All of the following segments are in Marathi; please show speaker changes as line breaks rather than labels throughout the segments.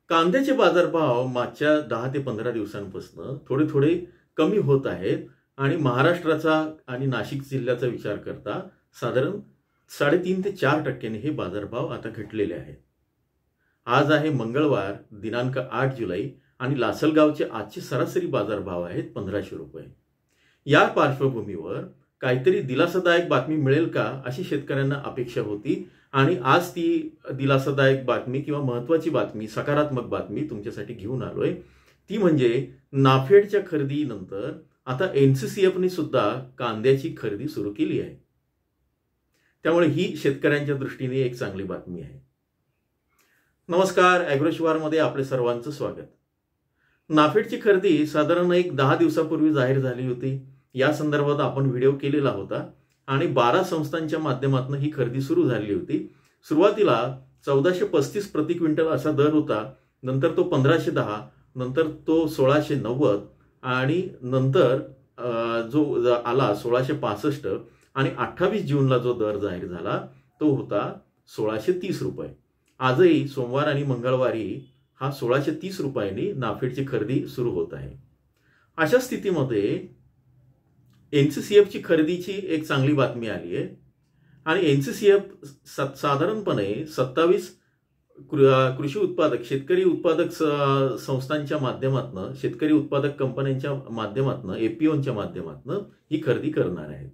कांद्याचे बाजारभाव मागच्या 10 ते 15 दिवसांपासून थोडे थोडे कमी होत आहेत आणि महाराष्ट्राचा आणि नाशिक जिल्ह्याचा विचार करता साधारण 3.5 ते 4% हे बाजारभाव आता घटलेले आहेत. आज आहे मंगळवार दिनांक 8 जुलै आणि लासलगावचे आजचे सरासरी बाजारभाव आहेत 1500 रुपये. या पार्श्वभूमीवर काहीतरी दिलासादायक बातमी मिळेल का अशी शेतकऱ्यांना अपेक्षा होती आणि आज ती दिलासादायक बातमी किंवा महत्त्वाची बातमी, सकारात्मक बातमी तुमच्यासाठी घेऊन आलोय. ती म्हणजे नाफेडच्या खरेदीनंतर आता NCCFने सुद्धा कांद्याची खरेदी सुरू केली आहे. त्यामुळे ही शेतकऱ्यांच्या दृष्टीने एक चांगली बातमी आहे. नमस्कार, ॲग्रोशिवारमध्ये आपले सर्वांचं स्वागत. नाफेडची खरेदी साधारण 10 दिवसापूर्वी जाहीर झाली होती. या संदर्भात आपण व्हिडिओ केलेला होता आणि 12 संस्थांच्या माध्यमातून ही खरेदी सुरू झाली होती. सुरुवातीला 1435 प्रति क्विंटल असा दर होता, नंतर तो 1510, नंतर तो 1690 आणि नंतर जो आला 1665 आणि 28 जूनला जो दर जाहीर झाला तो होता 1630 रुपये. आजही सोमवार आणि मंगळवारी हा 1630 रुपयांनी नाफेडची खरेदी सुरू होत आहे. अशा स्थितीमध्ये NCCFची खरेदीची एक चांगली बातमी आली आहे आणि NCCF साधारणपणे 27 कृषी उत्पादक, शेतकरी उत्पादक संस्थांच्या माध्यमातून, शेतकरी उत्पादक कंपन्यांच्या माध्यमातून, APOच्या माध्यमातून ही खरेदी करणार आहे.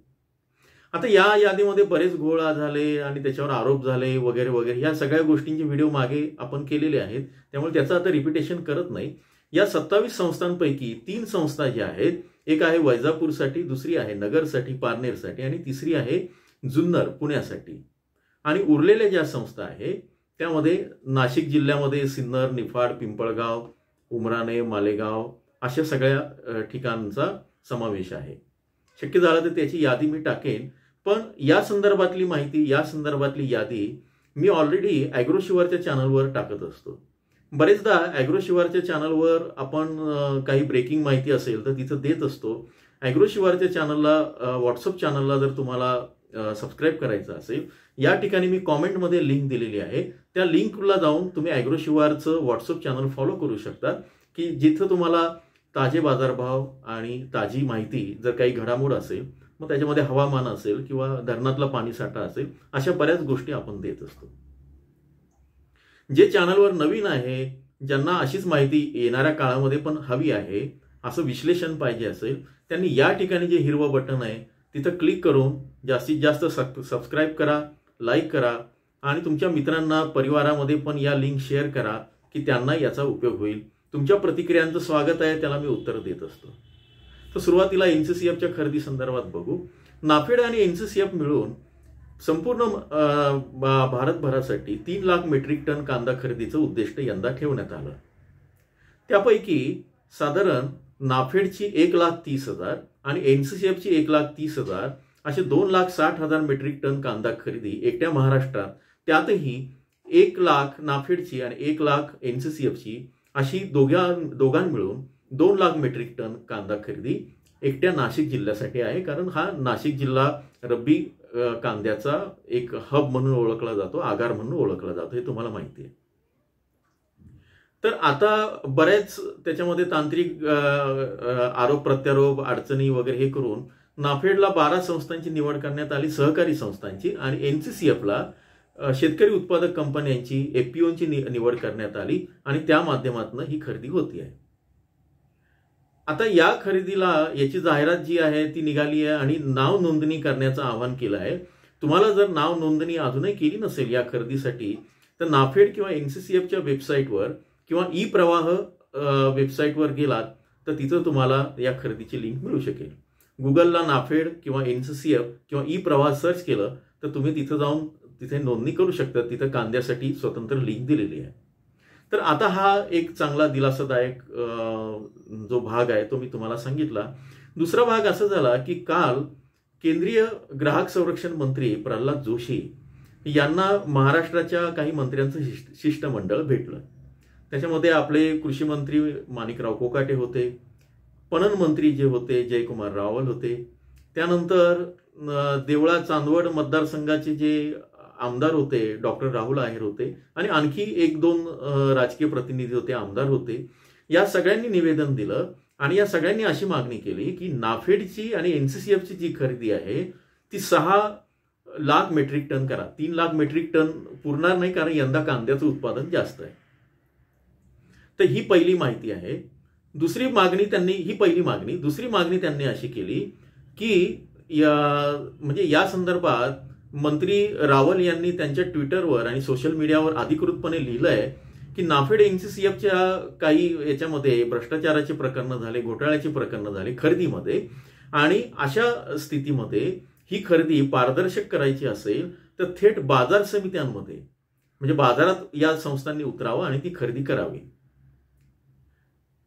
आता या यादीमध्ये बरेच घोळ झाले आणि त्याच्यावर आरोप झाले वगैरे वगैरे, या सगळ्या गोष्टींचे व्हिडिओ मागे आपण केलेले आहेत, त्यामुळे त्याचं आता रिपिटेशन करत नाही. या 27 संस्थांपैकी 3 संस्था ज्या आहेत, एक आहे वैजापूरसाठी, दुसरी आहे नगरसाठी, पारनेरसाठी आणि तिसरी आहे जुन्नर पुण्यासाठी. आणि उरलेल्या ज्या संस्था आहेत त्यामध्ये नाशिक जिल्ह्यामध्ये सिन्नर, निफाड, पिंपळगाव, उमराणे, मालेगाव अशा सगळ्या ठिकाणचा समावेश आहे. शक्य झालं तर त्याची यादी मी टाकेन, पण या संदर्भातली माहिती, या संदर्भातली यादी मी ऑलरेडी ॲग्रोशिवारच्या चॅनलवर टाकत असतो. बरेचदा ॲग्रोशिवारच्या चॅनलवर आपण काही ब्रेकिंग माहिती असेल तर तिथं देत असतो. ॲग्रोशिवारच्या चॅनलला, व्हॉट्सअप चॅनलला जर तुम्हाला सबस्क्राईब करायचं असेल, या ठिकाणी मी कॉमेंटमध्ये लिंक दिलेली आहे. त्या लिंकला जाऊन तुम्ही ॲग्रोशिवारचं व्हॉट्सअप चॅनल फॉलो करू शकता, की जिथं तुम्हाला ताजे बाजारभाव आणि ताजी माहिती, जर काही घडामोड असेल, मग त्याच्यामध्ये हवामान असेल किंवा धरणातला पाणीसाठा असेल, अशा बऱ्याच गोष्टी आपण देत असतो. जे चॅनलवर नवीन आहे, ज्यांना अशीच माहिती येणाऱ्या काळामध्ये पण हवी आहे, असं विश्लेषण पाहिजे असेल, त्यांनी या ठिकाणी जे हिरवं बटन आहे तिथं क्लिक करून जास्तीत जास्त सबस्क्राईब करा, लाईक करा आणि तुमच्या मित्रांना, परिवारामध्ये पण या लिंक शेअर करा की त्यांना याचा उपयोग होईल. तुमच्या प्रतिक्रियांचं स्वागत आहे, त्याला मी उत्तर देत असतो. तर सुरुवातीला NCCFच्या खरेदी संदर्भात बघू. नाफेड आणि NCCF मिळून संपूर्ण भारतभरासाठी 3 लाख मेट्रिक टन कांदा खरेदीचं उद्दिष्ट यंदा ठेवण्यात आलं. त्यापैकी साधारण नाफेडची 1,30,000 आणि NCCFची 1,30,000 असे 2,60,000 मेट्रिक टन कांदा खरेदी एकट्या महाराष्ट्रात, त्यातही 1 लाख नाफेडची आणि 1 लाख NCCFची अशी दोघां मिळून 2 लाख मेट्रिक टन कांदा खरेदी एकट्या नाशिक जिल्ह्यासाठी आहे. कारण हा नाशिक जिल्हा रब्बी कांद्याचा एक हब म्हणून ओळखला जातो, आगार म्हणून ओळखला जातो, हे तुम्हाला माहिती आहे. तर आता बरेच त्याच्यामध्ये तांत्रिक आरोप प्रत्यारोप, अडचणी वगैरे हे करून नाफेडला 12 संस्थांची निवड करण्यात आली, सहकारी संस्थांची, आणि NCCFला शेतकरी उत्पादक कंपन्यांची, APOची निवड करण्यात आली आणि त्या माध्यमातून ही खरेदी होती आहे. आता या खरेदीला याची जाहिरात जी आहे ती निघाली आहे आणि नाव नोंदणी करण्याचं आवाहन केलं आहे. तुम्हाला जर नाव नोंदणी अजूनही केली नसेल या खरेदीसाठी, तर नाफेड किंवा NCCFच्या वेबसाईटवर किंवा ई-प्रवाह वेबसाईटवर गेलात तर तिथं तुम्हाला या खरेदीची लिंक मिळू शकेल. गुगलला नाफेड किंवा NCCF किंवा ई-प्रवाह सर्च केलं तर तुम्ही तिथं जाऊन तिथे नोंदणी करू शकता. तिथं कांद्यासाठी स्वतंत्र लिंक दिलेली आहे. तर आता हा एक चांगला दिलासादायक जो भाग आहे तो मी तुम्हाला सांगितला. दुसरा भाग असा झाला की काल केंद्रीय ग्राहक संरक्षण मंत्री प्रल्हाद जोशी यांना महाराष्ट्राच्या काही मंत्र्यांचं शिष्टमंडळ भेटलं. त्याच्यामध्ये आपले कृषी मंत्री माणिकराव कोकाटे होते, पणन मंत्री जे होते जयकुमार रावल होते, त्यानंतर देवळा चांदवड मतदारसंघाचे जे आमदार होते, डॉक्टर राहुल आहेर होते आणि आणखी 1-2 राजकीय प्रतिनिधी होते, आमदार होते. या सगळ्यांनी निवेदन दिलं आणि या सगळ्यांनी अशी मागणी केली की नाफेडची आणि एनसीसीएफची जी खरेदी आहे ती 6 लाख मेट्रिक टन करा. 3 लाख मेट्रिक टन पुरणार नाही, कारण यंदा कांद्याचं उत्पादन जास्त आहे. तर ही पहिली माहिती आहे. दुसरी मागणी त्यांनी अशी केली की म्हणजे या संदर्भात मंत्री रावल यांनी त्यांच्या ट्विटरवर आणि सोशल मीडियावर अधिकृतपणे लिहिलंय की नाफेड एनसीसीएफच्या काही याच्यामध्ये भ्रष्टाचाराची प्रकरणं झाले, घोटाळ्याची प्रकरणं झाली खरेदीमध्ये, आणि अशा स्थितीमध्ये ही खरेदी पारदर्शक करायची असेल तर थेट बाजार समित्यांमध्ये म्हणजे बाजारात या संस्थांनी उतरावं आणि ती खरेदी करावी.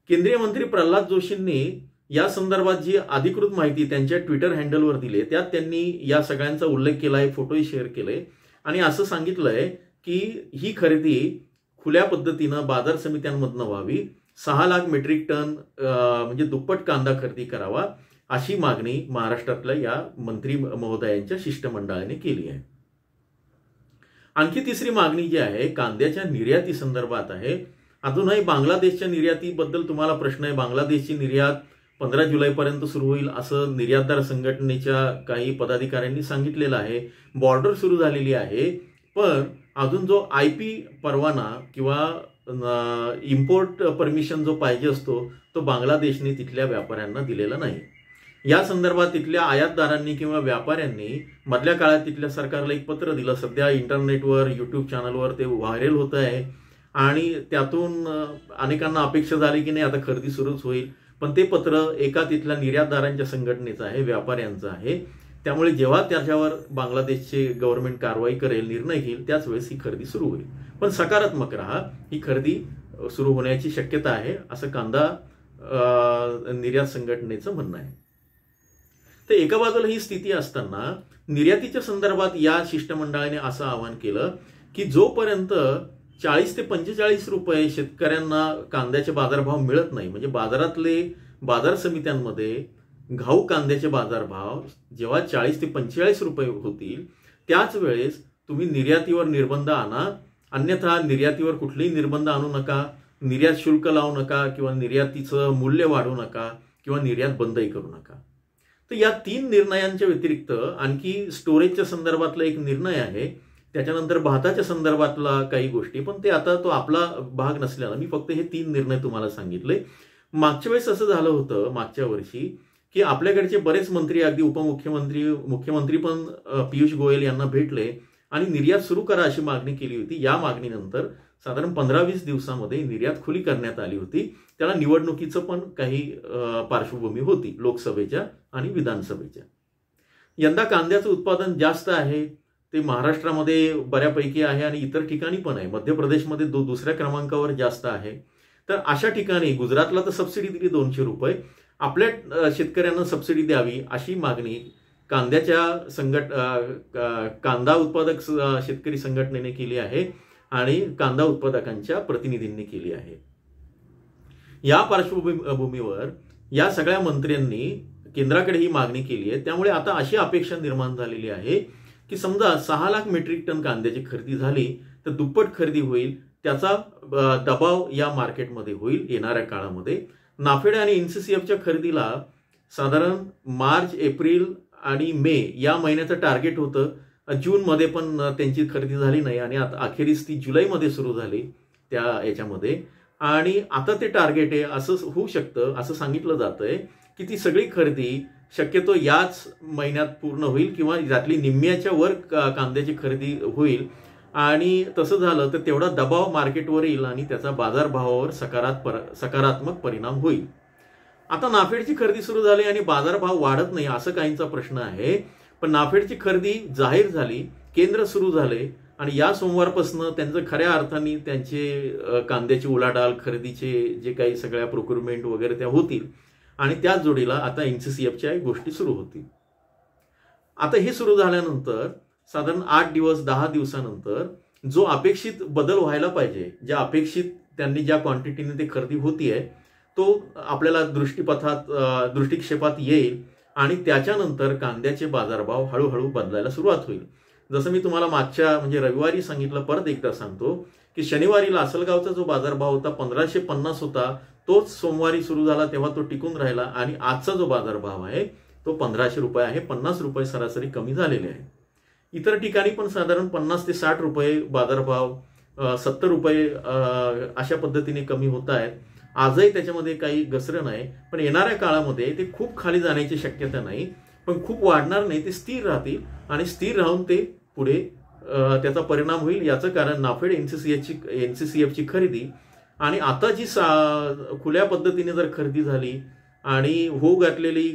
केंद्रीय मंत्री प्रल्हाद जोशींनी या संदर्भात जी अधिकृत माहिती त्यांच्या ट्विटर हँडलवर दिली त्यात त्यांनी या सगळ्यांचा उल्लेख केलाय, फोटोही शेअर केले आणि असं सांगितलंय की ही खरेदी खुल्या पद्धतीनं बाजार समित्यांमधनं व्हावी. 6 लाख मेट्रिक टन म्हणजे दुप्पट कांदा खरेदी करावा अशी मागणी महाराष्ट्रातल्या या मंत्री महोदयांच्या शिष्टमंडळाने केली आहे. आणखी तिसरी मागणी जी आहे कांद्याच्या निर्याती संदर्भात आहे. अजूनही बांगलादेशच्या निर्यातीबद्दल तुम्हाला प्रश्न आहे. बांगलादेशची निर्यात 15 जुलैपर्यंत सुरू होईल असं निर्यातदार संघटनेच्या काही पदाधिकाऱ्यांनी सांगितलेलं आहे. बॉर्डर सुरू झालेली आहे, पण अजून जो IP परवाना किंवा इम्पोर्ट परमिशन जो पाहिजे असतो तो बांगलादेशने तिथल्या व्यापाऱ्यांना दिलेला नाही. या संदर्भात तिथल्या आयातदारांनी किंवा व्यापाऱ्यांनी मधल्या काळात तिथल्या सरकारला एक पत्र दिलं. सध्या इंटरनेटवर, युट्यूब चॅनलवर ते व्हायरल होत आहे आणि त्यातून अनेकांना अपेक्षा झाली की नाही आता खरेदी सुरूच होईल. पण ते पत्र एका तिथल्या निर्यातदारांच्या संघटनेचं आहे, व्यापाऱ्यांचं आहे. त्यामुळे जेव्हा त्याच्यावर बांगलादेशचे गव्हर्नमेंट कारवाई करेल, निर्णय घेईल, त्याच वेळेस ही खरेदी सुरू होईल. पण सकारात्मक राहा, ही खरेदी सुरू होण्याची शक्यता आहे असं कांदा निर्यात संघटनेचं म्हणणं आहे. तर एका बाजूला ही स्थिती असताना निर्यातीच्या संदर्भात या शिष्टमंडळाने असं आवाहन केलं की जोपर्यंत 40 ते 45 रुपये शेतकऱ्यांना कांद्याचे बाजारभाव मिळत नाही, म्हणजे बाजारातले बाजार समित्यांमध्ये घाऊक कांद्याचे बाजारभाव जेव्हा 40 ते 45 रुपये होतील त्याच वेळेस तुम्ही निर्यातीवर निर्बंध आणा. अन्यथा निर्यातीवर कुठलेही निर्बंध आणू नका, निर्यात शुल्क लावू नका किंवा निर्यातीचं मूल्य वाढवू नका किंवा निर्यात बंदही करू नका. तर या 3 निर्णयांच्या व्यतिरिक्त आणखी स्टोरेजच्या संदर्भातला एक निर्णय आहे, त्याच्यानंतर भाताच्या संदर्भातला काही गोष्टी, पण ते आता तो आपला भाग नसल्यानं मी फक्त हे 3 निर्णय तुम्हाला सांगितले. मागच्या वेळेस असं झालं होतं मागच्या वर्षी की आपल्याकडचे बरेच मंत्री, अगदी उपमुख्यमंत्री, मुख्यमंत्री पण पियुष गोयल यांना भेटले आणि निर्यात सुरू करा अशी मागणी केली होती. या मागणीनंतर साधारण 15-20 दिवसामध्ये निर्यात खुली करण्यात आली होती. त्याला निवडणुकीचं पण काही पार्श्वभूमी होती, लोकसभेच्या आणि विधानसभेच्या. यंदा कांद्याचं उत्पादन जास्त आहे, ते महाराष्ट्रामध्ये बऱ्यापैकी आहे आणि इतर ठिकाणी पण आहे. मध्य प्रदेशमध्ये दुसऱ्या क्रमांकावर जास्त आहे. तर अशा ठिकाणी गुजरातला तर सबसिडी दिली 200 रुपये, आपल्या शेतकऱ्यांना सबसिडी द्यावी अशी मागणी कांदा उत्पादक शेतकरी संघटनेने केली आहे आणि कांदा उत्पादकांच्या प्रतिनिधींनी केली आहे. या पार्श्वभूमीवर या सगळ्या मंत्र्यांनी केंद्राकडे ही मागणी केली आहे. त्यामुळे आता अशी अपेक्षा निर्माण झालेली आहे की समजा 6 लाख मेट्रिक टन कांद्याची खरेदी झाली तर दुप्पट खरेदी होईल, त्याचा दबाव या मार्केटमध्ये होईल येणाऱ्या काळामध्ये. नाफेड आणि एनसीसीएफच्या खरेदीला साधारण मार्च, एप्रिल आणि मे या महिन्याचं टार्गेट होतं. जूनमध्ये पण त्यांची खरेदी झाली नाही आणि आता अखेरीस ती जुलैमध्ये सुरू झाली त्या याच्यामध्ये. आणि आता ते टार्गेट आहे असं होऊ शकतं, असं सांगितलं जातंय की ती सगळी खरेदी शक्यतो याच महिन्यात पूर्ण होईल किंवा यातली निम्म्याच्या वर कांद्याची खरेदी होईल. आणि तसं झालं तर तेवढा दबाव मार्केटवर येईल आणि त्याचा बाजारभावावर सकारात्मक परिणाम होईल. आता नाफेडची खरेदी सुरू झाली आणि बाजारभाव वाढत नाही असं काहींचा प्रश्न आहे. पण नाफेडची खरेदी जाहीर झाली, केंद्र सुरू झाले आणि या सोमवारपासून त्यांचं खऱ्या अर्थाने त्यांचे कांद्याची उलाढाल, खरेदीचे जे काही सगळ्या प्रोक्युरमेंट वगैरे त्या होतील आणि त्याच जोडीला आता एनसीसीएफच्या गोष्टी सुरू होतील. आता हे सुरू झाल्यानंतर साधारण 8 दिवस 10 दिवसानंतर जो अपेक्षित बदल व्हायला पाहिजे, ज्या अपेक्षित त्यांनी ज्या क्वांटिटीने ते खरेदी होतीये तो आपल्याला दृष्टिक्षेपात येईल आणि त्याच्यानंतर कांद्याचे बाजारभाव हळूहळू बदलायला सुरुवात होईल. जसं मी तुम्हाला मागच्या म्हणजे रविवारी सांगितलं, परत एकदा सांगतो की शनिवारी लासलगावचा जो बाजारभाव होता 1550 होता, तोच सोमवारी सुरू झाला तेव्हा तो टिकून राहिला आणि आजचा जो बाजारभाव आहे तो 1500 रुपये आहे. 50 रुपये सरासरी कमी झालेले आहे. इतर ठिकाणी पण साधारण 50 ते 60 रुपये बाजारभाव, 70 रुपये अशा पद्धतीने कमी होत आहेत. आजही त्याच्यामध्ये काही घसरण आहे, पण येणाऱ्या काळामध्ये ते खूप खाली जाण्याची शक्यता नाही, पण खूप वाढणार नाही, ते स्थिर राहतील आणि स्थिर राहून ते पुढे त्याचा परिणाम होईल. याचं कारण नाफेड एनसीसीएफची खरेदी आणि आता जी खुल्या पद्धतीने जर खरेदी झाली आणि हो घातलेली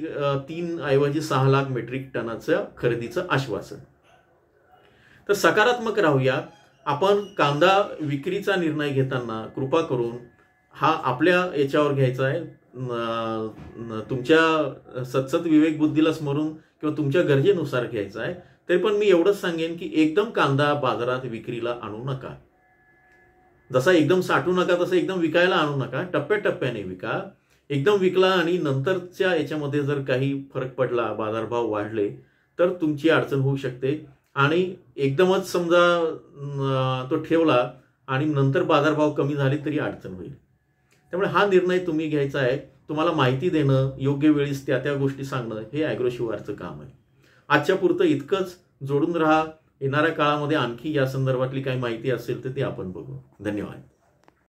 3 ऐवजी 6 लाख मेट्रिक टनाचं खरेदीचं आश्वासन. तर सकारात्मक राहूया. आपण कांदा विक्रीचा निर्णय घेताना कृपा करून हा आपल्या याच्यावर घ्यायचा आहे, तुमच्या सतसत विवेक बुद्धीला स्मरून किंवा तुमच्या गरजेनुसार घ्यायचा आहे. तरी पण मी एवढंच सांगेन की एकदम कांदा बाजारात विक्रीला आणू नका. जसा एकदम साठवू नका तसं एकदम विकायला आणू नका. टप्प्याटप्प्याने विका. एकदम विकला आणि नंतरच्या याच्यामध्ये जर काही फरक पडला, बाजारभाव वाढले, तर तुमची अडचण होऊ शकते. आणि एकदमच समजा तो ठेवला आणि नंतर बाजारभाव कमी झाले तरी अडचण होईल. त्यामुळे हा निर्णय तुम्ही घ्यायचा आहे. तुम्हाला माहिती देणं, योग्य वेळीच त्या त्या गोष्टी सांगणं हे ॲग्रोशिवारचं काम आहे. आजच्या पुरतं इतकंच. जोडून राहा. येणाऱ्या काळामध्ये आणखी या संदर्भातली काही माहिती असेल तर ती आपण बघू. धन्यवाद.